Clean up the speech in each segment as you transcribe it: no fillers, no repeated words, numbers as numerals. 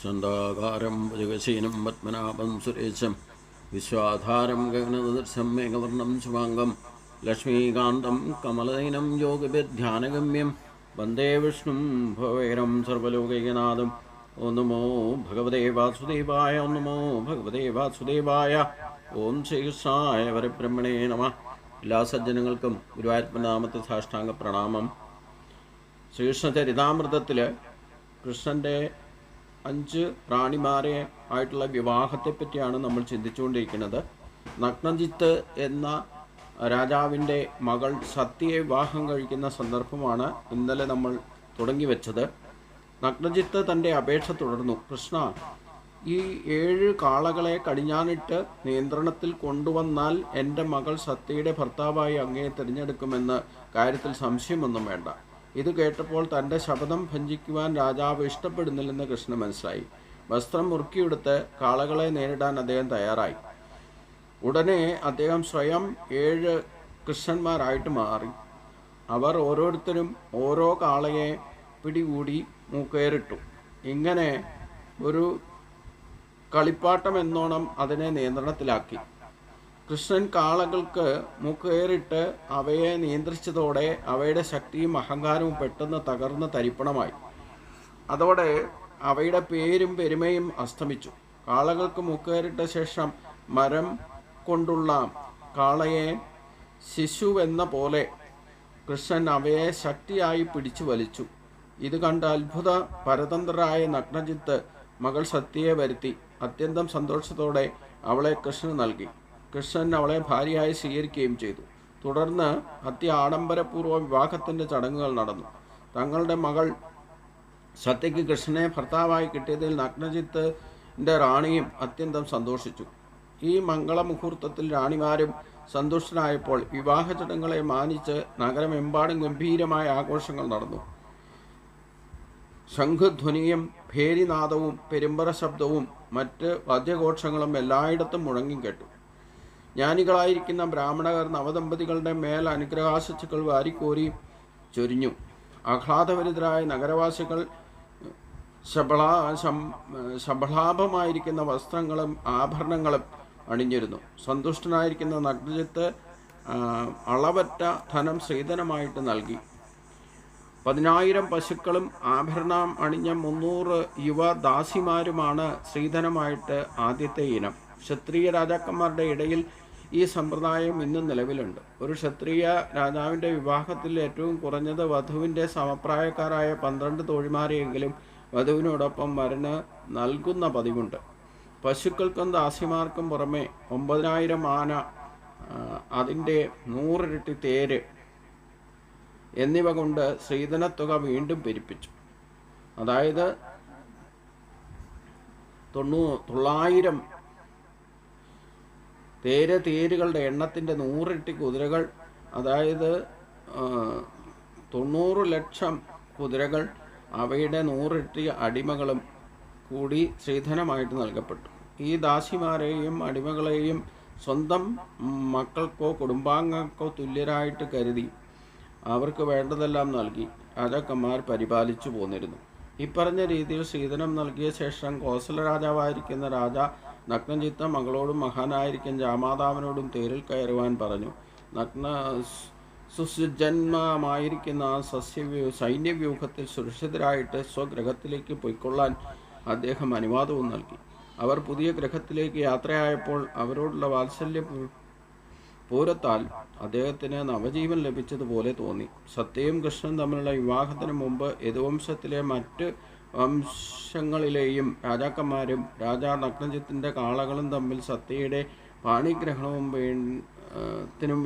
शान्ताकारं भुजगशयनं पद्मनाभं सुरेशं विश्वाधारं गगनसदृशं मेघवर्णं शुभाङ्गं लक्ष्मीकान्तं कमलनयनं योगिभिर्ध्यानगम्यं वन्दे विष्णुं भवेरं सर्वलोकैकनाथं। ओं नमो भगवते वासुदेवाय, ओं नमो भगवते वासुदेवाय, ഓം ശ്രീകൃഷ്ണായ പരബ്രഹ്മണേ നമഃ. എല്ലാ സജ്ജനങ്ങൾക്കും ഗുരുവായൂരപ്പനാമത്തെ സാഷ്ടാംഗ പ്രണാമം. ശ്രീകൃഷ്ണ ചരിതാമൃതത്തിൽ കൃഷ്ണൻ്റെ 5 റാണിമാരെ ആയിട്ടുള്ള വിവാഹത്തെപ്പറ്റിയാണ് നമ്മൾ ചിന്തിച്ചുകൊണ്ടിരിക്കുന്നത്. നഗ്നജിത്ത് എന്ന രാജാവിൻ്റെ മകൾ സത്യയെ വിവാഹം കഴിക്കുന്ന സന്ദർഭമാണ് ഇന്നലെ നമ്മൾ തുടങ്ങി വെച്ചത്. നഗ്നജിത്ത് തൻ്റെ അപേക്ഷ തുടർന്നു. കൃഷ്ണ, ഈ 7 കാളകളെ കടിഞ്ഞാണിട്ട് നിയന്ത്രണത്തിൽ കൊണ്ടുവന്നാൽ എൻ്റെ മകൾ സത്യയുടെ ഭർത്താവായി അങ്ങയെ തിരഞ്ഞെടുക്കുമെന്ന കാര്യത്തിൽ സംശയമൊന്നും വേണ്ട. ഇത് കേട്ടപ്പോൾ തൻ്റെ ശപഥം ഭഞ്ജിക്കുവാൻ രാജാവ് ഇഷ്ടപ്പെടുന്നില്ലെന്ന് കൃഷ്ണൻ മനസ്സിലായി. വസ്ത്രം മുറുക്കിയെടുത്ത് കാളകളെ നേരിടാൻ അദ്ദേഹം തയ്യാറായി. ഉടനെ അദ്ദേഹം സ്വയം 7 കൃഷ്ണന്മാരായിട്ട് മാറി. അവർ ഓരോരുത്തരും ഓരോ കാളയെ പിടികൂടി മൂക്കേറിട്ടു. ഇങ്ങനെ ഒരു കളിപ്പാട്ടം എന്നോണം അതിനെ നിയന്ത്രണത്തിലാക്കി. കൃഷ്ണൻ കാളകൾക്ക് മൂക്കേറിട്ട് അവയെ നിയന്ത്രിച്ചതോടെ അവയുടെ ശക്തിയും അഹങ്കാരവും പെട്ടെന്ന് തകർന്ന് തരിപ്പണമായി. അതോടെ അവയുടെ പേരും പെരുമയും അസ്തമിച്ചു. കാളകൾക്ക് മൂക്കേറിട്ട ശേഷം മരം കൊണ്ടുള്ള കാളയെ ശിശുവെന്ന പോലെ കൃഷ്ണൻ അവയെ ശക്തിയായി പിടിച്ചു വലിച്ചു. ഇത് കണ്ട് അത്ഭുത പരതന്ത്രരായ നഗ്നജിത്ത് മകൾ സത്യയെ വരുത്തി. അത്യന്തം സന്തോഷത്തോടെ അവളെ കൃഷ്ണന് നൽകി. കൃഷ്ണൻ അവളെ ഭാര്യയായി സ്വീകരിക്കുകയും ചെയ്തു. തുടർന്ന് ആഡംബരപൂർവ്വ വിവാഹത്തിൻ്റെ ചടങ്ങുകൾ നടന്നു. തങ്ങളുടെ മകൾ സത്യയ്ക്ക് കൃഷ്ണനെ ഭർത്താവായി കിട്ടിയതിൽ നഗ്നജിത്തിൻ്റെ റാണിയും അത്യന്തം സന്തോഷിച്ചു. ഈ മംഗളമുഹൂർത്തത്തിൽ റാണിമാരും സന്തുഷ്ടരായപ്പോൾ വിവാഹ ചടങ്ങുകളെ മാനിച്ച് നഗരമെമ്പാടും ഗംഭീരമായ ആഘോഷങ്ങൾ നടന്നു. ശംഖധ്വനിയും ഭേരിനാദവും പെരുമ്പറ ശബ്ദവും മറ്റ് വാദ്യഘോഷങ്ങളും എല്ലായിടത്തും മുഴങ്ങിക്കേട്ടു. ജ്ഞാനികളായിരിക്കുന്ന ബ്രാഹ്മണർ നവദമ്പതികളുടെ മേൽ അനുഗ്രഹാശിച്ചുകൾ വാരിക്കോരി ചൊരിഞ്ഞു. ആഹ്ലാദഭരിതരായ നഗരവാസികൾ ശബളാഭമായിരിക്കുന്ന വസ്ത്രങ്ങളും ആഭരണങ്ങളും അണിഞ്ഞിരുന്നു. സന്തുഷ്ടനായിരിക്കുന്ന നഗ്നജിത്ത് അളവറ്റ ധനം സ്ത്രീധനമായിട്ട് നൽകി. 10,000 പശുക്കളും ആഭരണം അണിഞ്ഞ 300 യുവ ദാസിമാരുമാണ് സ്ത്രീധനമായിട്ട് ആദ്യത്തെ ഇനം. ക്ഷത്രിയ രാജാക്കന്മാരുടെ ഇടയിൽ ഈ സമ്പ്രദായം ഇന്നും നിലവിലുണ്ട്. ഒരു ക്ഷത്രിയ രാജാവിൻ്റെ വിവാഹത്തിൽ ഏറ്റവും കുറഞ്ഞത് വധുവിൻ്റെ സമപ്രായക്കാരായ 12 തോഴിമാരെയെങ്കിലും വധുവിനോടൊപ്പം വരന് നൽകുന്ന പതിവുണ്ട്. പശുക്കൾക്കും ദാസിമാർക്കും പുറമെ 9,000 ആന, അതിൻ്റെ 100 ഇരട്ടി തേര് എന്നിവ കൊണ്ട് സ്ത്രീധനത്തുക വീണ്ടും പെരുപ്പിച്ചു. അതായത് 900 തേരുകളുടെ എണ്ണത്തിൻ്റെ 100 ഇരട്ടി കുതിരകൾ, അതായത് 90 ലക്ഷം കുതിരകൾ, അവയുടെ 100 ഇരട്ടി അടിമകളും കൂടി സ്ത്രീധനമായിട്ട് നൽകപ്പെട്ടു. ഈ ദാസിമാരെയും അടിമകളെയും സ്വന്തം മക്കൾക്കോ കുടുംബാംഗങ്ങൾക്കോ തുല്യരായിട്ട് കരുതി അവർക്ക് വേണ്ടതെല്ലാം നൽകി രാജാക്കന്മാർ പരിപാലിച്ചു പോന്നിരുന്നു. ഇപ്പറഞ്ഞ രീതിയിൽ സ്ത്രീധനം നൽകിയ ശേഷം കോസല രാജാവായിരിക്കുന്ന രാജ നഗ്നജിത്ത് മകളോടും മഹാനായിരിക്കും ജാമാതാവിനോടും തേരിൽ കയറുവാൻ പറഞ്ഞു. സുസജ്ജന്മമായിരിക്കുന്ന സൈന്യവ്യൂഹത്തിൽ സുരക്ഷിതരായിട്ട് സ്വഗ്രഹത്തിലേക്ക് പൊയ്ക്കൊള്ളാൻ അദ്ദേഹം അനുവാദവും നൽകി. അവർ പുതിയ ഗ്രഹത്തിലേക്ക് യാത്രയായപ്പോൾ അവരോടുള്ള വാത്സല്യ പൂരത്താൽ അദ്ദേഹത്തിന് നവജീവൻ ലഭിച്ചതുപോലെ തോന്നി. സത്യയും കൃഷ്ണനും തമ്മിലുള്ള വിവാഹത്തിന് മുമ്പ് യദുവംശത്തിലെ മറ്റ് വംശങ്ങളിലെയും രാജാക്കന്മാരും രാജാ നഗ്നജിത്തിൻ്റെ കാളകളും തമ്മിൽ സത്യയുടെ പാണിഗ്രഹണത്തിനും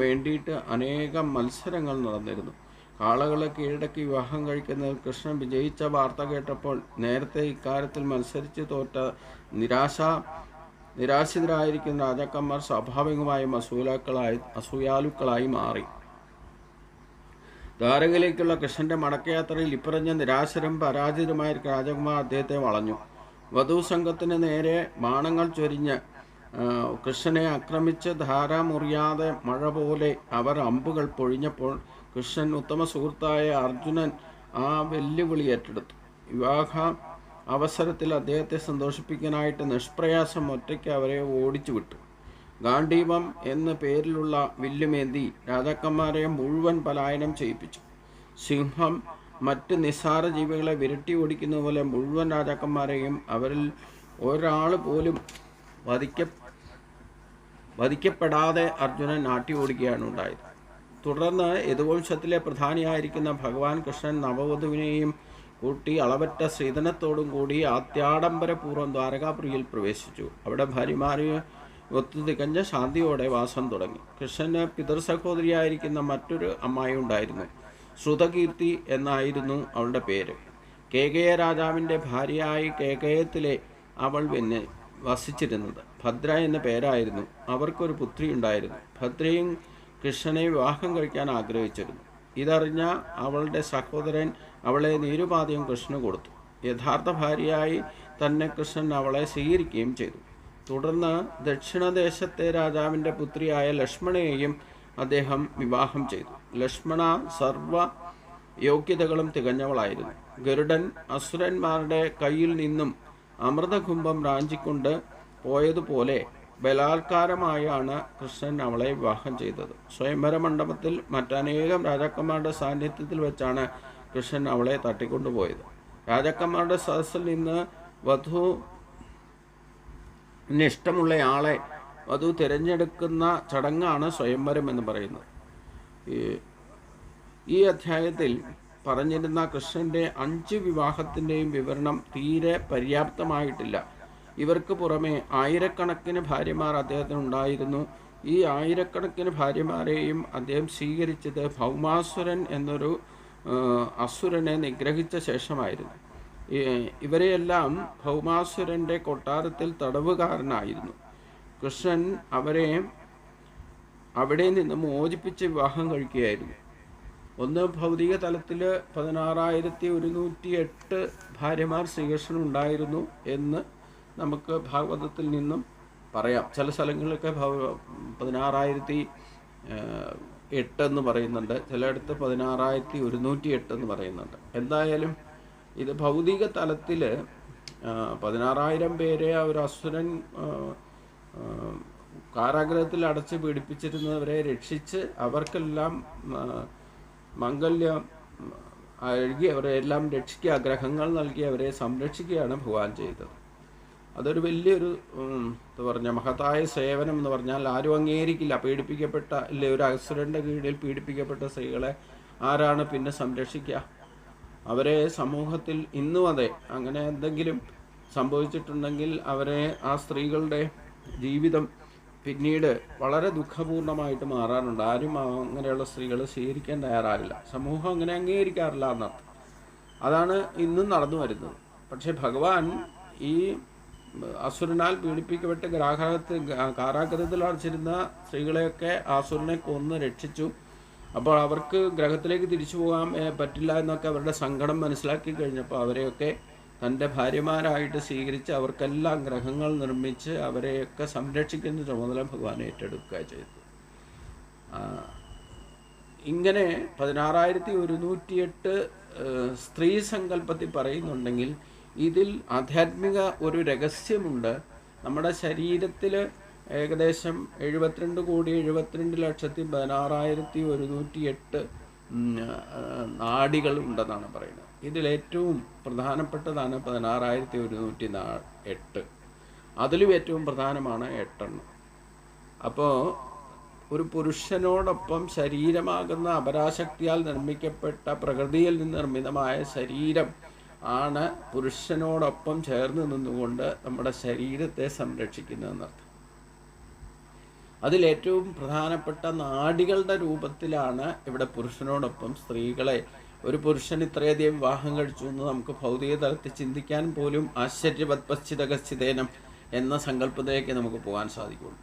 വേണ്ടിയിട്ട് അനേകം മത്സരങ്ങൾ നടന്നിരുന്നു. കാളകളെ കീഴടക്കി വിവാഹം കഴിക്കുന്നതിൽ കൃഷ്ണൻ വിജയിച്ച വാർത്ത കേട്ടപ്പോൾ നേരത്തെ ഇക്കാര്യത്തിൽ മത്സരിച്ച് തോറ്റ നിരാശിതരായിരിക്കുന്ന രാജാക്കന്മാർ സ്വാഭാവികമായും അസൂയാലുക്കളായി മാറി. ദ്വാരകയിലേക്കുള്ള കൃഷ്ണന്റെ മടക്കയാത്രയിൽ ഇപ്പറഞ്ഞ നിരാശരും പരാജിതരുമായിരിക്കുന്ന രാജകുമാർ അദ്ദേഹത്തെ വളഞ്ഞു. വധുസംഘത്തിന് നേരെ ബാണങ്ങൾ ചൊരിഞ്ഞ് കൃഷ്ണനെ ആക്രമിച്ച് ധാര മുറിയാതെ മഴ പോലെ അവർ അമ്പുകൾ പൊഴിഞ്ഞപ്പോൾ കൃഷ്ണൻ ഉത്തമ സുഹൃത്തായ അർജുനൻ ആ വെല്ലുവിളി ഏറ്റെടുത്തു. വിവാഹ അവസരത്തിൽ അദ്ദേഹത്തെ സന്തോഷിപ്പിക്കാനായിട്ട് നിഷ്പ്രയാസം ഒറ്റയ്ക്ക് അവരെ ഓടിച്ചു വിട്ടു. ഗാണ്ഡീവം എന്ന പേരിലുള്ള വില്ലുമേന്തി രാജാക്കന്മാരെ മുഴുവൻ പലായനം ചെയ്യിപ്പിച്ചു. സിംഹം മറ്റ് നിസ്സാര ജീവികളെ വിരട്ടി ഓടിക്കുന്ന പോലെ മുഴുവൻ രാജാക്കന്മാരെയും അവരിൽ ഒരാൾ പോലും വധിക്കപ്പെടാതെ അർജുനൻ നാട്ടി ഓടിക്കുകയാണ് ഉണ്ടായത്. തുടർന്ന് യദുവംശത്തിലെ പ്രധാനിയായിരിക്കുന്ന ഭഗവാൻ കൃഷ്ണൻ നവവധുവിനെയും കൂട്ടി അളവറ്റ ശ്രീധനത്തോടും കൂടി അത്യാഡംബരപൂർവ്വം ദ്വാരകാപുരിയിൽ പ്രവേശിച്ചു. അവിടെ ഭാര്യമാരെ ഒത്തു തികഞ്ഞ ശാന്തിയോടെ വാസം തുടങ്ങി. കൃഷ്ണന് പിതൃസഹോദരിയായിരിക്കുന്ന മറ്റൊരു അമ്മായി ഉണ്ടായിരുന്നു. ശ്രുതകീർത്തി എന്നായിരുന്നു അവളുടെ പേര്. കേകയ രാജാവിൻ്റെ ഭാര്യയായി കേകയത്തിലെ അവൾ പിന്നെ വസിച്ചിരുന്നത്. ഭദ്ര എന്ന പേരായിരുന്നു. അവർക്കൊരു പുത്രി ഉണ്ടായിരുന്നു. ഭദ്രയും കൃഷ്ണനെ വിവാഹം കഴിക്കാൻ ആഗ്രഹിച്ചിരുന്നു. ഇതറിഞ്ഞ അവളുടെ സഹോദരൻ അവളെ നിരുപാധികം കൃഷ്ണന് കൊടുത്തു. യഥാർത്ഥ ഭാര്യയായി തന്നെ കൃഷ്ണൻ അവളെ സ്വീകരിക്കുകയും ചെയ്തു. തുടർന്ന് ദക്ഷിണദേശത്തെ രാജാവിൻ്റെ പുത്രിയായ ലക്ഷ്മണയെയും അദ്ദേഹം വിവാഹം ചെയ്തു. ലക്ഷ്മണ സർവ യോഗ്യതകളും തികഞ്ഞവളായിരുന്നു. ഗരുഡൻ അസുരന്മാരുടെ കയ്യിൽ നിന്നും അമൃതകുംഭം റാഞ്ചിക്കൊണ്ട് പോയതുപോലെ ബലാത്കാരമായാണ് കൃഷ്ണൻ അവളെ വിവാഹം ചെയ്തത്. സ്വയംവര മണ്ഡപത്തിൽ മറ്റനേകം രാജാക്കന്മാരുടെ സാന്നിധ്യത്തിൽ വെച്ചാണ് കൃഷ്ണൻ അവളെ തട്ടിക്കൊണ്ടുപോയത്. രാജാക്കന്മാരുടെ സദസ്സിൽ നിന്ന് വധുവിന് ഇഷ്ടമുള്ളയാളെ വധു തിരഞ്ഞെടുക്കുന്ന ചടങ്ങാണ് സ്വയംവരം എന്ന് പറയുന്നത്. ഈ അധ്യായത്തിൽ പറഞ്ഞിരുന്ന കൃഷ്ണൻ്റെ 5 വിവാഹത്തിൻ്റെയും വിവരണം തീരെ പര്യാപ്തമായിട്ടില്ല. ഇവർക്ക് പുറമെ ആയിരക്കണക്കിന് ഭാര്യമാർ അദ്ദേഹത്തിനുണ്ടായിരുന്നു. ഈ ആയിരക്കണക്കിന് ഭാര്യമാരെയും അദ്ദേഹം സ്വീകരിച്ചത് ഭൗമാസുരൻ എന്നൊരു അസുരനെ നിഗ്രഹിച്ച ശേഷമായിരുന്നു. ഇവരെയെല്ലാം ഭൗമാസുരൻ്റെ കൊട്ടാരത്തിൽ തടവുകാരനായിരുന്നു. കൃഷ്ണൻ അവരെ അവിടെ നിന്ന് മോചിപ്പിച്ച് വിവാഹം കഴിക്കുകയായിരുന്നു. ഒന്ന് ഭൗതിക തലത്തിൽ 16,108 ഭാര്യമാർ ശ്രീകൃഷ്ണനുണ്ടായിരുന്നു എന്ന് നമുക്ക് ഭാഗവതത്തിൽ നിന്നും പറയാം. ചില സ്ഥലങ്ങളിലൊക്കെ 16,008 എന്ന് പറയുന്നുണ്ട്, ചിലയിടത്ത് 16,108 എന്ന് പറയുന്നുണ്ട്. എന്തായാലും ഇത് ഭൗതിക തലത്തിൽ 16,000 പേരെ ഒരു അസുരൻ കാരാഗ്രഹത്തിൽ അടച്ച് പീഡിപ്പിച്ചിരുന്നവരെ രക്ഷിച്ച് അവർക്കെല്ലാം മംഗല്യം നൽകി അവരെല്ലാം രക്ഷിക്കുക, ഗ്രഹങ്ങൾ നൽകി അവരെ സംരക്ഷിക്കുകയാണ് ഭഗവാൻ ചെയ്തത്. അതൊരു വലിയൊരു എന്താ പറഞ്ഞ മഹത്തായ സേവനം എന്ന് പറഞ്ഞാൽ ആരും അംഗീകരിക്കില്ല. പീഡിപ്പിക്കപ്പെട്ട അല്ലെ ഒരു അസുരൻ്റെ കീഴിൽ പീഡിപ്പിക്കപ്പെട്ട സ്ത്രീകളെ ആരാണ് പിന്നെ സംരക്ഷിക്കുക? അവരെ സമൂഹത്തിൽ ഇന്നും അതെ അങ്ങനെ എന്തെങ്കിലും സംഭവിച്ചിട്ടുണ്ടെങ്കിൽ അവരെ ആ സ്ത്രീകളുടെ ജീവിതം പിന്നീട് വളരെ ദുഃഖപൂർണമായിട്ട് മാറാറുണ്ട്. ആരും അങ്ങനെയുള്ള സ്ത്രീകൾ സ്വീകരിക്കാൻ തയ്യാറാകില്ല. സമൂഹം അങ്ങനെ അംഗീകരിക്കാറില്ല എന്നർത്ഥം. അതാണ് ഇന്നും നടന്നു വരുന്നത്. പക്ഷേ ഭഗവാൻ ഈ അസുരനാൽ പീഡിപ്പിക്കപ്പെട്ട് കാരാഗ്രഹത്തിൽ അടച്ചിരുന്ന സ്ത്രീകളെയൊക്കെ അസുരനെ കൊന്ന് രക്ഷിച്ചു. അപ്പോൾ അവർക്ക് ഗ്രഹത്തിലേക്ക് തിരിച്ചു പോകാൻ പറ്റില്ല എന്നൊക്കെ അവരുടെ സങ്കടം മനസ്സിലാക്കി കഴിഞ്ഞപ്പോൾ അവരെയൊക്കെ തൻ്റെ ഭാര്യമാരായിട്ട് സ്വീകരിച്ച് അവർക്കെല്ലാം ഗ്രഹങ്ങൾ നിർമ്മിച്ച് അവരെയൊക്കെ സംരക്ഷിക്കുന്ന ചുമതല ഭഗവാൻ ഏറ്റെടുക്കുക ചെയ്തു. ഇങ്ങനെ 16,108 സ്ത്രീ സങ്കല്പത്തിൽ പറയുന്നുണ്ടെങ്കിൽ ഇതിൽ ആധ്യാത്മിക ഒരു രഹസ്യമുണ്ട്. നമ്മുടെ ശരീരത്തിൽ ഏകദേശം 72,72,16,108 നാഡികൾ ഉണ്ടെന്നാണ് പറയുന്നത്. ഇതിലേറ്റവും പ്രധാനപ്പെട്ടതാണ് 16,108. അതിലും ഏറ്റവും പ്രധാനമാണ് 8. അപ്പോൾ ഒരു പുരുഷനോടൊപ്പം ശരീരമാകുന്ന അപരാശക്തിയാൽ നിർമ്മിക്കപ്പെട്ട പ്രകൃതിയിൽ നിന്ന് നിർമ്മിതമായ ശരീരം ആണ് പുരുഷനോടൊപ്പം ചേർന്ന് നിന്നുകൊണ്ട് നമ്മുടെ ശരീരത്തെ സംരക്ഷിക്കുന്നതെന്നർത്ഥം. അതിലേറ്റവും പ്രധാനപ്പെട്ട നാഡികളുടെ രൂപത്തിലാണ് ഇവിടെ പുരുഷനോടൊപ്പം സ്ത്രീകളെ ഒരു പുരുഷൻ ഇത്രയധികം വിവാഹം കഴിച്ചു എന്ന് നമുക്ക് ഭൗതിക തലത്തിൽ ചിന്തിക്കാൻ പോലും ആശ്ചര്യവത്പശ്ചിതകസ്ഥിതേനം എന്ന സങ്കല്പത്തിലേക്ക് നമുക്ക് പോകാൻ സാധിക്കുള്ളൂ.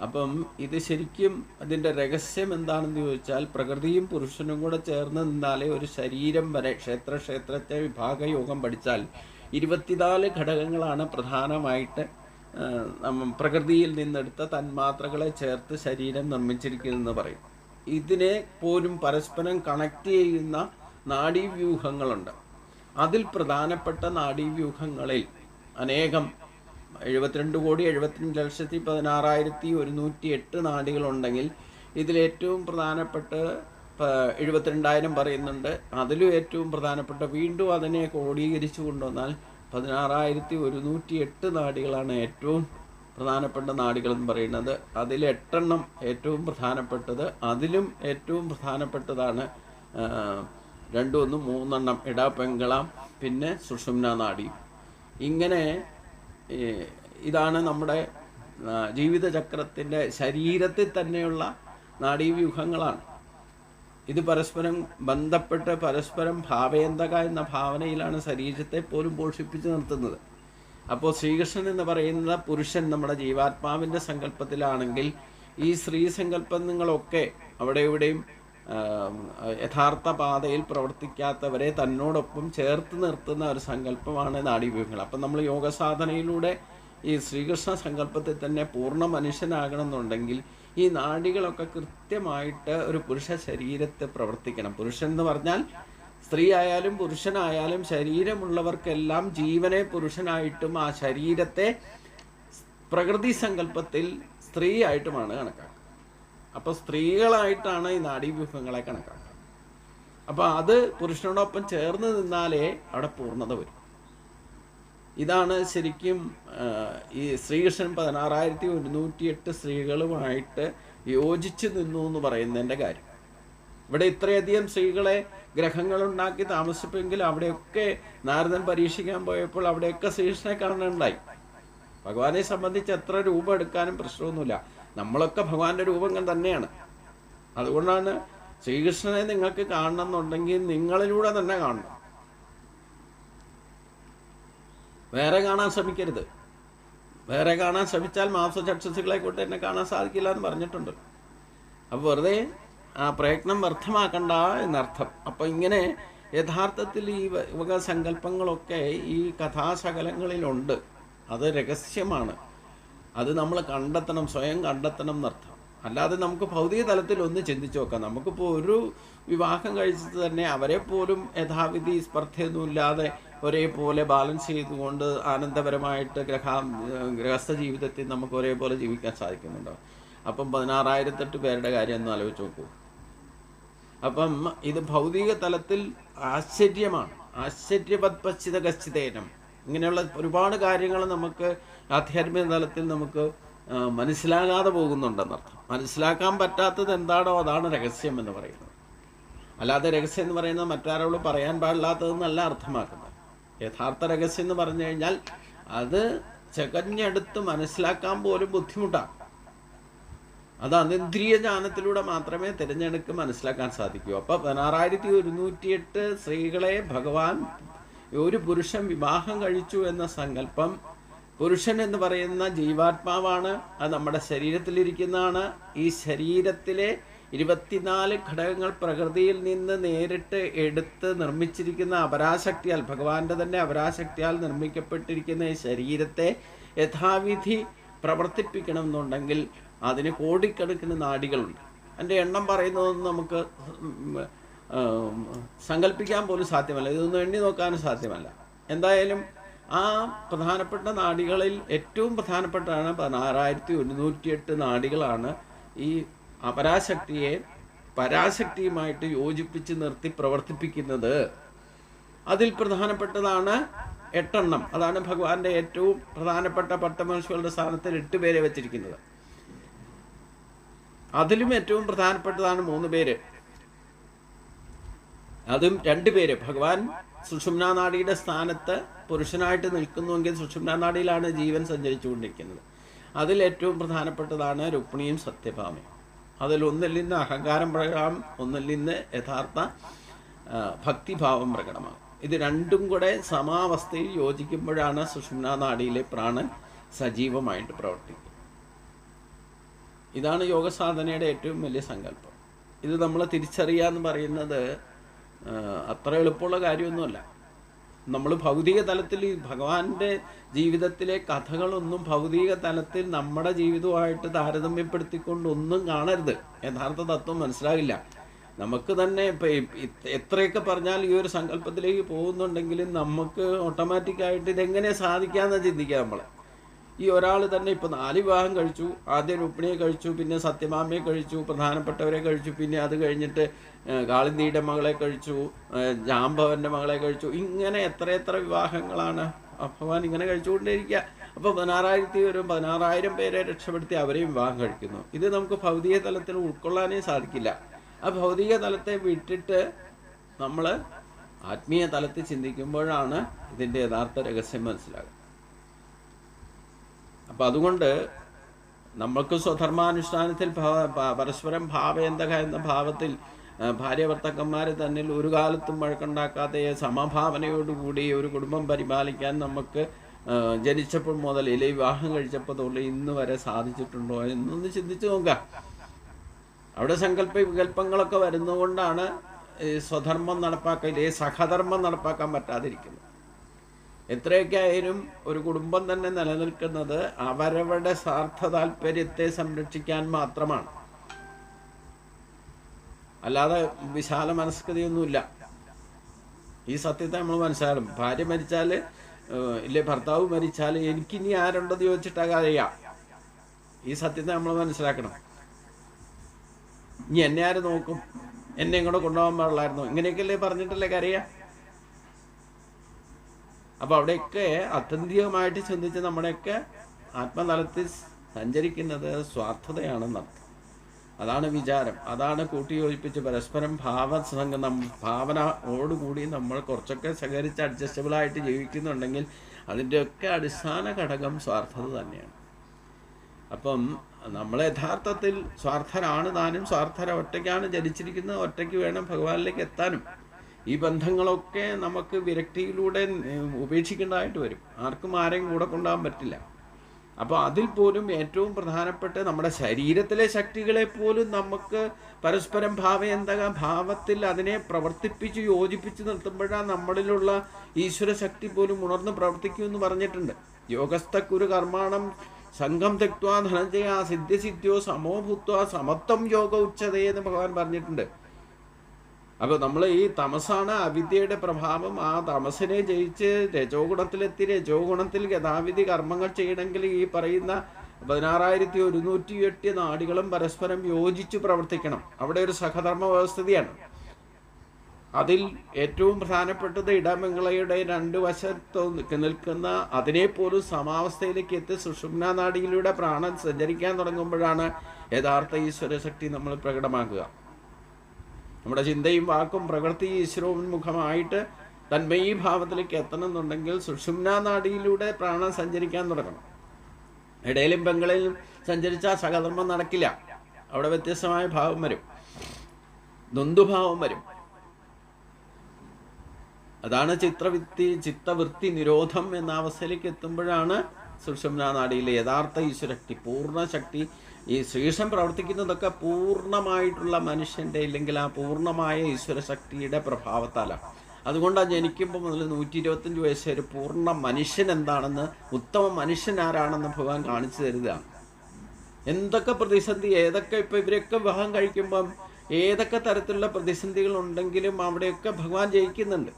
അപ്പം ഇത് ശരിക്കും അതിൻ്റെ രഹസ്യം എന്താണെന്ന് ചോദിച്ചാൽ പ്രകൃതിയും പുരുഷനും കൂടെ ചേർന്ന് നിന്നാലേ ഒരു ശരീരം വരെ ക്ഷേത്രത്തെ വിഭാഗയോഗം പഠിച്ചാൽ 24 ഘടകങ്ങളാണ് പ്രധാനമായിട്ട് പ്രകൃതിയിൽ നിന്നെടുത്ത തന്മാത്രകളെ ചേർത്ത് ശരീരം നിർമ്മിച്ചിരിക്കുന്നതെന്ന് പറയും. ഇതിനെ പോലും പരസ്പരം കണക്ട് ചെയ്യുന്ന നാഡീവ്യൂഹങ്ങളുണ്ട്. അതിൽ പ്രധാനപ്പെട്ട നാഡീവ്യൂഹങ്ങളിൽ അനേകം 72,72,16,108 നാഡികളുണ്ടെങ്കിൽ ഇതിലേറ്റവും പ്രധാനപ്പെട്ട 72,000 പറയുന്നുണ്ട്. അതിലും ഏറ്റവും പ്രധാനപ്പെട്ട വീണ്ടും അതിനെ ക്രോഡീകരിച്ചു കൊണ്ടുവന്നാൽ 16,108 നാഡികളാണ് ഏറ്റവും പ്രധാനപ്പെട്ട നാഡികളെന്ന് പറയുന്നത്. അതിൽ 8 ഏറ്റവും പ്രധാനപ്പെട്ടത്. അതിലും ഏറ്റവും പ്രധാനപ്പെട്ടതാണ് 2, 1, 3 ഇടപിംഗള, പിന്നെ സുഷുമ്നാ നാഡി. ഇങ്ങനെ ഇതാണ് നമ്മുടെ ജീവിതചക്രത്തിൻ്റെ ശരീരത്തിൽ തന്നെയുള്ള നാഡീവ്യൂഹങ്ങളാണ്. ഇത് പരസ്പരം ബന്ധപ്പെട്ട് പരസ്പരം ഭാവേന്തക എന്ന ഭാവനയിലാണ് ശരീരത്തെ പോലും പോഷിപ്പിച്ച് നിർത്തുന്നത്. അപ്പോൾ ശ്രീകൃഷ്ണൻ എന്ന് പറയുന്ന പുരുഷൻ നമ്മുടെ ജീവാത്മാവിൻ്റെ സങ്കല്പത്തിലാണെങ്കിൽ ഈ സ്ത്രീ സങ്കല്പങ്ങളൊക്കെ അവിടെ ഇവിടെയും യഥാർത്ഥ പാതയിൽ പ്രവർത്തിക്കാത്തവരെ തന്നോടൊപ്പം ചേർത്ത് നിർത്തുന്ന ഒരു സങ്കല്പമാണ് നാഡീവ്യൂഹങ്ങൾ. അപ്പം നമ്മൾ യോഗസാധനയിലൂടെ ഈ ശ്രീകൃഷ്ണ സങ്കല്പത്തിൽ തന്നെ പൂർണ്ണ മനുഷ്യനാകണമെന്നുണ്ടെങ്കിൽ ഈ നാഡികളൊക്കെ കൃത്യമായിട്ട് ഒരു പുരുഷ ശരീരത്തെ പ്രവർത്തിക്കണം. പുരുഷൻ എന്ന് പറഞ്ഞാൽ സ്ത്രീ ആയാലും പുരുഷനായാലും ശരീരമുള്ളവർക്കെല്ലാം ജീവനെ പുരുഷനായിട്ടും ആ ശരീരത്തെ പ്രകൃതി സങ്കല്പത്തിൽ സ്ത്രീ ആയിട്ടുമാണ് കണക്കാക്കുക. അപ്പോൾ സ്ത്രീകളായിട്ടാണ് ഈ നാഡീവ്യൂഹങ്ങളെ കണക്കാക്കുക. അപ്പോൾ അത് പുരുഷനോടൊപ്പം ചേർന്ന് നിന്നാലേ അവിടെ പൂർണ്ണത വരും. ഇതാണ് ശരിക്കും ഈ ശ്രീകൃഷ്ണൻ 16,108 സ്ത്രീകളുമായിട്ട് യോജിച്ച് നിന്നു എന്ന് പറയുന്നതിൻ്റെ കാര്യം. ഇവിടെ ഇത്രയധികം സ്ത്രീകളെ ഗ്രഹങ്ങളുണ്ടാക്കി താമസിപ്പെങ്കിൽ അവിടെയൊക്കെ നാരദൻ പരീക്ഷിക്കാൻ പോയപ്പോൾ അവിടെയൊക്കെ ശ്രീകൃഷ്ണനെ കാണുന്നുണ്ടായി. ഭഗവാനെ സംബന്ധിച്ച് എത്ര രൂപം എടുക്കാനും പ്രശ്നമൊന്നുമില്ല. നമ്മളൊക്കെ ഭഗവാന്റെ രൂപങ്ങൾ തന്നെയാണ്. അതുകൊണ്ടാണ് ശ്രീകൃഷ്ണനെ നിങ്ങൾക്ക് കാണണമെന്നുണ്ടെങ്കിൽ നിങ്ങളിലൂടെ തന്നെ കാണണം, വേറെ കാണാൻ ശ്രമിക്കരുത്. വേറെ കാണാൻ ശ്രമിച്ചാൽ മാംസചക്ഷുസുകളെ കൊണ്ട് എന്നെ കാണാൻ സാധിക്കില്ല എന്ന് പറഞ്ഞിട്ടുണ്ട്. അപ്പോൾ വെറുതെ ആ പ്രയത്നം വ്യർത്ഥമാക്കണ്ട എന്നർത്ഥം. അപ്പോൾ ഇങ്ങനെ യഥാർത്ഥത്തിൽ ഈ വക സങ്കല്പങ്ങളൊക്കെ ഈ കഥാശകലങ്ങളിലുണ്ട്. അത് രഹസ്യമാണ്. അത് നമ്മൾ കണ്ടെത്തണം, സ്വയം കണ്ടെത്തണം എന്നർത്ഥം. അല്ലാതെ നമുക്ക് ഭൗതിക തലത്തിൽ ഒന്ന് ചിന്തിച്ചു നോക്കാം. നമുക്കിപ്പോൾ ഒരു വിവാഹം കഴിച്ചിട്ട് തന്നെ അവരെ പോലും യഥാവിധി സ്പർദ്ധയൊന്നുമില്ലാതെ ഒരേപോലെ ബാലൻസ് ചെയ്തുകൊണ്ട് ആനന്ദപരമായിട്ട് ഗൃഹസ്ഥ ജീവിതത്തിൽ നമുക്ക് ഒരേപോലെ ജീവിക്കാൻ സാധിക്കുന്നുണ്ടോ? അപ്പം 16,008 പേരുടെ കാര്യം ഒന്ന് ആലോചിച്ച് നോക്കൂ. അപ്പം ഇത് ഭൗതിക തലത്തിൽ ആശ്ചര്യമാണ്. ആശ്ചര്യപത്പശ്ചിത ഗശ്ചിതേനം. ഇങ്ങനെയുള്ള ഒരുപാട് കാര്യങ്ങൾ നമുക്ക് ആധ്യാത്മിക തലത്തിൽ നമുക്ക് മനസ്സിലാകാതെ പോകുന്നുണ്ടെന്നർത്ഥം. മനസ്സിലാക്കാൻ പറ്റാത്തത് എന്താണോ അതാണ് രഹസ്യം എന്ന് പറയുന്നത്. അല്ലാതെ രഹസ്യം എന്ന് പറയുന്നത് മറ്റാരോട് പറയാൻ പാടില്ലാത്തതെന്നല്ല അർത്ഥമാക്കുന്നത്. യഥാർത്ഥ രഹസ്യം എന്ന് പറഞ്ഞു കഴിഞ്ഞാൽ അത് ചകഞ്ഞെടുത്ത് മനസ്സിലാക്കാൻ പോലും ബുദ്ധിമുട്ടാണ്. അത് അതീന്ദ്രിയ ജ്ഞാനത്തിലൂടെ മാത്രമേ തിരഞ്ഞെടുക്ക് മനസ്സിലാക്കാൻ സാധിക്കൂ. അപ്പോൾ 16,108 സ്ത്രീകളെ ഭഗവാൻ ഒരു പുരുഷൻ വിവാഹം കഴിച്ചു എന്ന സങ്കല്പം, പുരുഷൻ എന്ന് പറയുന്ന ജീവാത്മാവാണ്. അത് നമ്മുടെ ശരീരത്തിലിരിക്കുന്നതാണ്. ഈ ശരീരത്തിലെ 24 ഘടകങ്ങൾ പ്രകൃതിയിൽ നിന്ന് നേരിട്ട് എടുത്ത് നിർമ്മിച്ചിരിക്കുന്ന അപരാശക്തിയാൽ, ഭഗവാന്റെ തന്നെ അപരാശക്തിയാൽ നിർമ്മിക്കപ്പെട്ടിരിക്കുന്ന ഈ ശരീരത്തെ യഥാവിധി പ്രവർത്തിപ്പിക്കണം എന്നുണ്ടെങ്കിൽ അതിന് കോടിക്കണക്കിന് നാഡികളുണ്ട്. അതിൻ്റെ എണ്ണം പറയുന്നതൊന്നും നമുക്ക് സങ്കല്പിക്കാൻ പോലും സാധ്യമല്ല. ഇതൊന്നും എണ്ണി നോക്കാനും സാധ്യമല്ല. എന്തായാലും ആ പ്രധാനപ്പെട്ട നാഡികളിൽ ഏറ്റവും പ്രധാനപ്പെട്ടതാണ് 16,108 നാഡികളാണ് ഈ അപരാശക്തിയെ പരാശക്തിയുമായിട്ട് യോജിപ്പിച്ച് നിർത്തി പ്രവർത്തിപ്പിക്കുന്നത്. അതിൽ പ്രധാനപ്പെട്ടതാണ് 8. അതാണ് ഭഗവാന്റെ ഏറ്റവും പ്രധാനപ്പെട്ട പട്ടമഹർഷികളുടെ സ്ഥാനത്തിൽ 8 പേരെ വെച്ചിരിക്കുന്നത്. അതിലും ഏറ്റവും പ്രധാനപ്പെട്ടതാണ് 3 പേര്. അതും 2 പേര്. ഭഗവാൻ സുഷുമ്നാ നാഡിയുടെ സ്ഥാനത്ത് പുരുഷനായിട്ട് നിൽക്കുന്നുവെങ്കിൽ സുഷുമ്നാ നാഡിയിലാണ് ജീവൻ സഞ്ചരിച്ചുകൊണ്ടിരിക്കുന്നത്. അതിൽ ഏറ്റവും പ്രധാനപ്പെട്ടതാണ് രുക്മിണിയും സത്യഭാമയും. അതിൽ ഒന്നിൽ നിന്ന് അഹങ്കാരം പ്രകടമാകും, ഒന്നിൽ നിന്ന് യഥാർത്ഥ ഭക്തിഭാവം പ്രകടമാകും. ഇത് രണ്ടും കൂടെ സമാവസ്ഥയിൽ യോജിക്കുമ്പോഴാണ് സുഷുമ്നാ നാഡിയിലെ പ്രാണൻ സജീവമായിട്ട് പ്രവർത്തിക്കുക. ഇതാണ് യോഗസാധനയുടെ ഏറ്റവും വലിയ സങ്കല്പം. ഇത് നമ്മൾ തിരിച്ചറിയുക എന്ന് പറയുന്നത് അത്ര എളുപ്പമുള്ള കാര്യമൊന്നുമല്ല. നമ്മൾ ഭൗതിക തലത്തിൽ ഈ ഭഗവാന്റെ ജീവിതത്തിലെ കഥകളൊന്നും ഭൗതിക തലത്തിൽ നമ്മുടെ ജീവിതവുമായിട്ട് താരതമ്യപ്പെടുത്തിക്കൊണ്ടൊന്നും കാണരുത്. യഥാർത്ഥ തത്വം മനസ്സിലാകില്ല. നമുക്ക് തന്നെ ഇപ്പം എത്രയൊക്കെ പറഞ്ഞാൽ ഈ ഒരു സങ്കല്പത്തിലേക്ക് പോകുന്നുണ്ടെങ്കിലും നമുക്ക് ഓട്ടോമാറ്റിക്കായിട്ട് ഇതെങ്ങനെ സാധിക്കാമെന്ന് ചിന്തിക്കുക നമ്മൾ. ഈ ഒരാൾ തന്നെ ഇപ്പോൾ 4 വിവാഹം കഴിച്ചു. ആദ്യം രുക്മിണിയെ കഴിച്ചു, പിന്നെ സത്യഭാമയെ കഴിച്ചു, പ്രധാനപ്പെട്ടവരെ കഴിച്ചു, പിന്നെ അത് കഴിഞ്ഞിട്ട് കാളിന്തിയുടെ മകളെ കഴിച്ചു, ജാമ്പവൻ്റെ മകളെ കഴിച്ചു. ഇങ്ങനെ എത്ര വിവാഹങ്ങളാണ് ഭഗവാൻ ഇങ്ങനെ കഴിച്ചുകൊണ്ടേയിരിക്കുക. അപ്പോൾ 16,000 പേരെ രക്ഷപ്പെടുത്തി അവരെയും വിവാഹം കഴിക്കുന്നു. ഇത് നമുക്ക് ഭൗതിക തലത്തിൽ ഉൾക്കൊള്ളാനേ സാധിക്കില്ല. ആ ഭൗതിക തലത്തെ വിട്ടിട്ട് നമ്മൾ ആത്മീയ തലത്തിൽ ചിന്തിക്കുമ്പോഴാണ് ഇതിൻ്റെ യഥാർത്ഥ രഹസ്യം മനസ്സിലാകുക. അപ്പം അതുകൊണ്ട് നമ്മൾക്ക് സ്വധർമാനുഷ്ഠാനത്തിൽ പരസ്പരം ഭാവേന്തക എന്ന ഭാവത്തിൽ ഭാര്യ-ഭർത്താക്കന്മാർ തന്നിൽ ഒരു കാലത്തും വഴക്കുണ്ടാക്കാതെ സമഭാവനയോടുകൂടി ഒരു കുടുംബം പരിപാലിക്കാൻ നമുക്ക് ജനിച്ചപ്പോൾ മുതൽ അല്ലെങ്കിൽ വിവാഹം കഴിച്ചപ്പോൾ തൊട്ട് ഇന്ന് വരെ സാധിച്ചിട്ടുണ്ടോ എന്നൊന്ന് ചിന്തിച്ച് നോക്കാം. അവിടെ വികല്പങ്ങളൊക്കെ വരുന്നതുകൊണ്ടാണ് സ്വധർമ്മം നടപ്പാക്കാൻ, സഹധർമ്മം നടപ്പാക്കാൻ പറ്റാതിരിക്കുന്നത്. എത്രയൊക്കെ ആയാലും ഒരു കുടുംബം തന്നെ നിലനിൽക്കുന്നത് അവരവരുടെ സ്വാർത്ഥ താല്പര്യത്തെ സംരക്ഷിക്കാൻ മാത്രമാണ്. അല്ലാതെ വിശാല മനസ്കതയൊന്നുമില്ല. ഈ സത്യത്തെ നമ്മൾ മനസ്സിലാക്കണം. ഭാര്യ മരിച്ചാൽ ഇല്ലേ ഭർത്താവ് മരിച്ചാൽ എനിക്കിനി ആരുണ്ടെന്ന് ചോദിച്ചിട്ടാ അറിയാം. ഈ സത്യത്തെ നമ്മൾ മനസ്സിലാക്കണം. ഇനി എന്നെ ആര് നോക്കും, എന്നെ ഇങ്ങോട്ട് കൊണ്ടുപോകാൻ പാടില്ലായിരുന്നു, ഇങ്ങനെയൊക്കെയല്ലേ പറഞ്ഞിട്ടല്ലേ കരയാ. അപ്പോൾ അവിടെയൊക്കെ ആത്യന്തികമായിട്ട് ചിന്തിച്ച് നമ്മുടെയൊക്കെ ആത്മതലത്തിൽ സഞ്ചരിക്കുന്നത് സ്വാർത്ഥതയാണെന്നർത്ഥം. അതാണ് വിചാരം. അതാണ് കൂട്ടിയോജിപ്പിച്ച് പരസ്പരം ഭാവനയോടുകൂടി നമ്മൾ കുറച്ചൊക്കെ സഹകരിച്ച് അഡ്ജസ്റ്റബിളായിട്ട് ജീവിക്കുന്നുണ്ടെങ്കിൽ അതിൻ്റെയൊക്കെ അടിസ്ഥാന ഘടകം സ്വാർത്ഥത തന്നെയാണ്. അപ്പം നമ്മൾ യഥാർത്ഥത്തിൽ സ്വാർത്ഥരാണ് താനും. സ്വാർത്ഥര ഒറ്റയ്ക്കാണ് ജനിച്ചിരിക്കുന്നത്. ഒറ്റയ്ക്ക് വേണം ഭഗവാനിലേക്ക് എത്താനും. ഈ ബന്ധങ്ങളൊക്കെ നമുക്ക് വിരക്തിയിലൂടെ ഉപേക്ഷിക്കേണ്ടതായിട്ട് വരും. ആർക്കും ആരെയും കൂടെ കൊണ്ടുപോകാൻ പറ്റില്ല. അപ്പോൾ അതിൽ പോലും ഏറ്റവും പ്രധാനപ്പെട്ട നമ്മുടെ ശരീരത്തിലെ ശക്തികളെ പോലും നമുക്ക് പരസ്പരം ഭാവത്തിൽ അതിനെ പ്രവർത്തിപ്പിച്ച് യോജിപ്പിച്ച് നിർത്തുമ്പോഴാണ് നമ്മളിലുള്ള ഈശ്വര ശക്തി പോലും ഉണർന്ന് പ്രവർത്തിക്കുമെന്ന് പറഞ്ഞിട്ടുണ്ട്. യോഗസ്ഥക്കുരു കർമാണം സംഘം തെക്വാ ധനഞ്ജയ സിദ്ധ്യസിദ്ധ്യോ സമോഭൂത്വ സമത്വം യോഗ ഉച്ചതേ എന്ന് ഭഗവാൻ പറഞ്ഞിട്ടുണ്ട്. അപ്പോൾ നമ്മൾ ഈ തമസാണ് അവിദ്യയുടെ പ്രഭാവം. ആ തമസിനെ ജയിച്ച് രജോഗുണത്തിലെത്തി രജോഗുണത്തിൽ യഥാവിധി കർമ്മങ്ങൾ ചെയ്യണമെങ്കിൽ ഈ പറയുന്ന 16,108 നാഡികളും പരസ്പരം യോജിച്ച് പ്രവർത്തിക്കണം. അവിടെ ഒരു സഹധർമ്മ വ്യവസ്ഥിതിയാണ്. അതിൽ ഏറ്റവും പ്രധാനപ്പെട്ടത് ഇടമംഗളയുടെ 2 വശത്ത് നിൽക്കുന്ന അതിനെപ്പോലും സമാവസ്ഥയിലേക്ക് എത്തി സുഷുമ്നാ നാഡിയിലൂടെ പ്രാണൻ സഞ്ചരിക്കാൻ തുടങ്ങുമ്പോഴാണ് യഥാർത്ഥ ഈശ്വരശക്തി നമ്മൾ പ്രകടമാക്കുക. നമ്മുടെ ചിന്തയും വാക്കും പ്രവൃത്തി ഈശ്വരോന്മുഖമായിട്ട് തന്മയീ ഭാവത്തിലേക്ക് എത്തണമെന്നുണ്ടെങ്കിൽ സുഷുമ്നാ നാഡിയിലൂടെ പ്രാണൻ സഞ്ചരിക്കാൻ തുടങ്ങണം. ഇടയിലും പെങ്ങളിലും സഞ്ചരിച്ചാൽ സഹധർമ്മം നടക്കില്ല. അവിടെ വ്യത്യസ്തമായ ഭാവം വരും, ദ്വന്ദ്ഭാവം വരും. അതാണ് ചിത്തവൃത്തി നിരോധം എന്ന അവസ്ഥയിലേക്ക് എത്തുമ്പോഴാണ് സുഷുമ്നാ നാഡിയിലെ യഥാർത്ഥ ഈശ്വരശക്തി, പൂർണ്ണശക്തി. ഈ ശ്രീഷം പ്രവർത്തിക്കുന്നതൊക്കെ പൂർണ്ണമായിട്ടുള്ള മനുഷ്യൻ്റെ ഇല്ലെങ്കിൽ ആ പൂർണ്ണമായ ഈശ്വരശക്തിയുടെ പ്രഭാവത്താലാണ്. അതുകൊണ്ടാണ് ജനിക്കുമ്പോൾ മുതൽ 125 വയസ്സ് ഒരു പൂർണ്ണ മനുഷ്യൻ എന്താണെന്ന്, ഉത്തമ മനുഷ്യൻ ആരാണെന്ന് ഭഗവാൻ കാണിച്ചു തരുകയാണ്. എന്തൊക്കെ പ്രതിസന്ധി, ഏതൊക്കെ ഇപ്പോൾ ഇവരൊക്കെ വിവാഹം കഴിക്കുമ്പം ഏതൊക്കെ തരത്തിലുള്ള പ്രതിസന്ധികൾ ഉണ്ടെങ്കിലും അവിടെയൊക്കെ ഭഗവാൻ ജയിക്കുന്നുണ്ട്.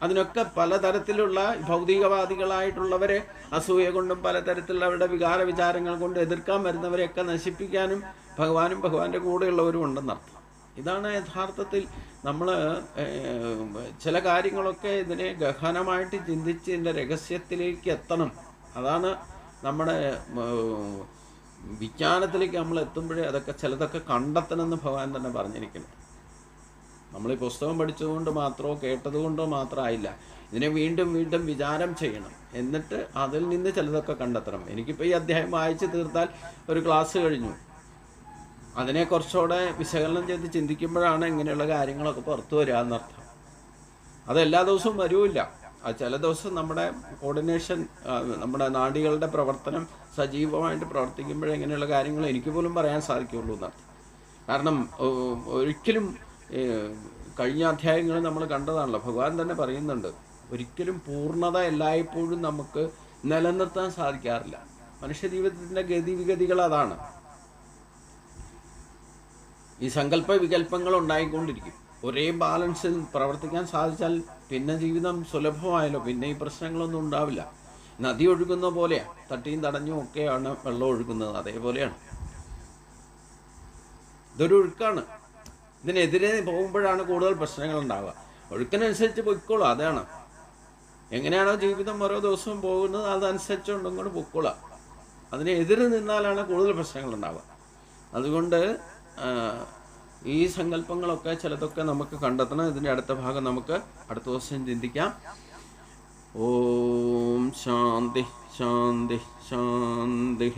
അതിനൊക്കെ പലതരത്തിലുള്ള ഭൗതികവാദികളായിട്ടുള്ളവരെ അസൂയ കൊണ്ടും പലതരത്തിലുള്ള അവരുടെ വികാര വിചാരങ്ങൾ കൊണ്ട് എതിർക്കാൻ വരുന്നവരെയൊക്കെ നശിപ്പിക്കാനും ഭഗവാനും ഭഗവാന്റെ കൂടെയുള്ളവരും ഉണ്ടെന്നർത്ഥം. ഇതാണ് യഥാർത്ഥത്തിൽ നമ്മൾ ചില കാര്യങ്ങളൊക്കെ ഇതിനെ ഗഹനമായിട്ട് ചിന്തിച്ച് ഇതിൻ്റെ രഹസ്യത്തിലേക്ക് എത്തണം. അതാണ് നമ്മുടെ വിജ്ഞാനത്തിലേക്ക് നമ്മൾ എത്തുമ്പോഴേ അതൊക്കെ ചിലതൊക്കെ കണ്ടെത്തണമെന്ന് ഭഗവാൻ തന്നെ പറഞ്ഞിരിക്കുന്നത്. നമ്മൾ ഈ പുസ്തകം പഠിച്ചതുകൊണ്ട് മാത്രമോ കേട്ടതുകൊണ്ടോ മാത്രമായില്ല. ഇതിനെ വീണ്ടും വീണ്ടും വിചാരം ചെയ്യണം. എന്നിട്ട് അതിൽ നിന്ന് ചിലതൊക്കെ കണ്ടെത്തണം. എനിക്കിപ്പോൾ ഈ അധ്യായം വായിച്ച് തീർത്താൽ ഒരു ക്ലാസ് കഴിഞ്ഞു. അതിനെ കുറച്ചുകൂടെ വിശകലനം ചെയ്ത് ചിന്തിക്കുമ്പോഴാണ് ഇങ്ങനെയുള്ള കാര്യങ്ങളൊക്കെ പുറത്തു വരിക എന്നർത്ഥം. അതെല്ലാ ദിവസവും വരുമില്ല. അത് ചില ദിവസം നമ്മുടെ കോർഡിനേഷൻ, നമ്മുടെ നാഡികളുടെ പ്രവർത്തനം സജീവമായിട്ട് പ്രവർത്തിക്കുമ്പോഴേ ഇങ്ങനെയുള്ള കാര്യങ്ങൾ എനിക്ക് പോലും പറയാൻ സാധിക്കുള്ളൂ എന്നർത്ഥം. കാരണം ഒരിക്കലും കഴിഞ്ഞ അധ്യായങ്ങളിൽ നമ്മൾ കണ്ടതാണല്ലോ, ഭഗവാൻ തന്നെ പറയുന്നുണ്ട്, ഒരിക്കലും പൂർണ്ണത എല്ലായ്പ്പോഴും നമുക്ക് നിലനിർത്താൻ സാധിക്കാറില്ല. മനുഷ്യ ജീവിതത്തിൻ്റെ ഗതിവിഗതികൾ അതാണ്. ഈ സങ്കല്പ വികല്പങ്ങൾ ഉണ്ടായിക്കൊണ്ടിരിക്കും. ഒരേ ബാലൻസിൽ പ്രവർത്തിക്കാൻ സാധിച്ചാൽ പിന്നെ ജീവിതം സുലഭമായല്ലോ, പിന്നെ ഈ പ്രശ്നങ്ങളൊന്നും ഉണ്ടാവില്ല. നദി ഒഴുകുന്ന പോലെയാണ്, തട്ടിയും തടഞ്ഞും ഒക്കെയാണ് വെള്ളം ഒഴുകുന്നത്, അതേപോലെയാണ്. ഇതൊരു ഒഴുക്കാണ്. ഇതിനെതിരെ പോകുമ്പോഴാണ് കൂടുതൽ പ്രശ്നങ്ങൾ ഉണ്ടാവുക. ഒഴുക്കിനനുസരിച്ച് പൊയ്ക്കോളൂ, അതാണ്. എങ്ങനെയാണോ ജീവിതം ഓരോ ദിവസവും പോകുന്നത് അതനുസരിച്ചുകൊണ്ട് ഇങ്ങോട്ട് പൊയ്ക്കോളാം. അതിനെതിരെ നിന്നാലാണ് കൂടുതൽ പ്രശ്നങ്ങൾ ഉണ്ടാവുക. അതുകൊണ്ട് ഈ സങ്കല്പങ്ങളൊക്കെ ചിലതൊക്കെ നമുക്ക് കണ്ടെത്തണം. ഇതിൻ്റെ അടുത്ത ഭാഗം നമുക്ക് അടുത്ത ദിവസം ചിന്തിക്കാം. ഓം ശാന്തി ശാന്തി ശാന്തി.